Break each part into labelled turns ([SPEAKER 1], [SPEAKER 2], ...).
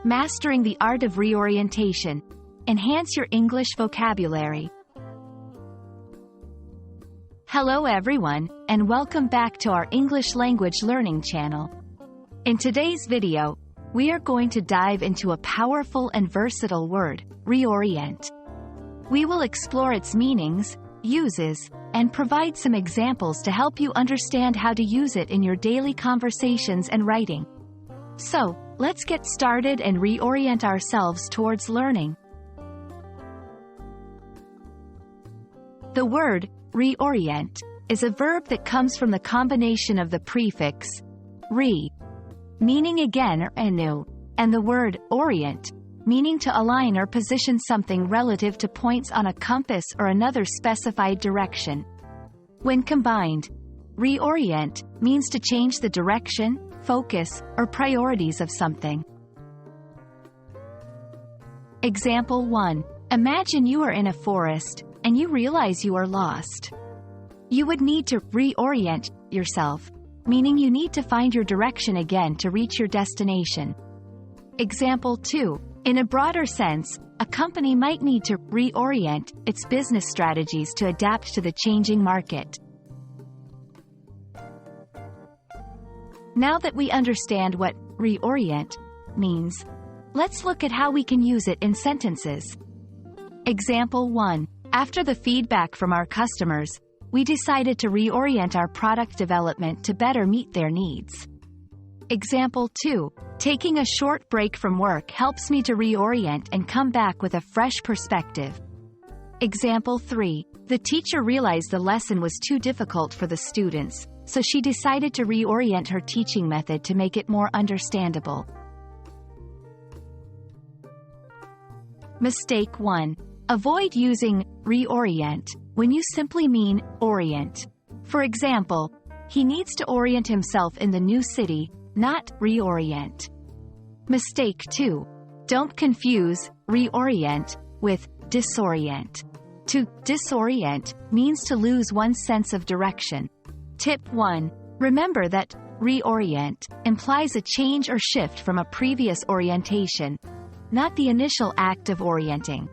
[SPEAKER 1] Mastering the Art of Reorientation. Enhance your English vocabulary. Hello everyone, and welcome back to our English language learning channel. In today's video, we are going to dive into a powerful and versatile word, reorient. We will explore its meanings, uses, and provide some examples to help you understand how to use it in your daily conversations and writing. So, let's get started and reorient ourselves towards learning. The word, reorient, is a verb that comes from the combination of the prefix, re, meaning again or anew, and the word, orient, meaning to align or position something relative to points on a compass or another specified direction. When combined, reorient means to change the direction, focus, or priorities of something. Example 1. Imagine you are in a forest, and you realize you are lost. You would need to reorient yourself, meaning you need to find your direction again to reach your destination. Example 2. In a broader sense, a company might need to reorient its business strategies to adapt to the changing market. Now that we understand what reorient means, let's look at how we can use it in sentences. Example 1. After the feedback from our customers, we decided to reorient our product development to better meet their needs. Example 2. Taking a short break from work helps me to reorient and come back with a fresh perspective. Example 3. The teacher realized the lesson was too difficult for the students, so she decided to reorient her teaching method to make it more understandable. Mistake 1. Avoid using reorient when you simply mean orient. For example, he needs to orient himself in the new city, not reorient. Mistake 2. Don't confuse reorient with disorient. To disorient means to lose one's sense of direction. Tip 1. Remember that reorient implies a change or shift from a previous orientation, not the initial act of orienting.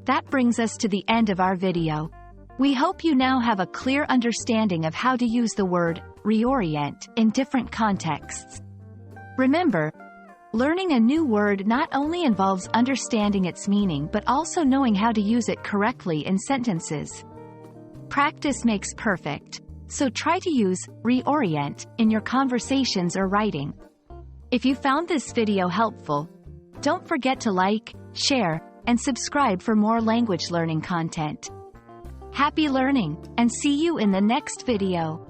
[SPEAKER 1] That brings us to the end of our video. We hope you now have a clear understanding of how to use the word reorient in different contexts. Remember, learning a new word not only involves understanding its meaning but also knowing how to use it correctly in sentences. Practice makes perfect, so try to use reorient in your conversations or writing. If you found this video helpful, don't forget to like, share, and subscribe for more language learning content. Happy learning, and see you in the next video.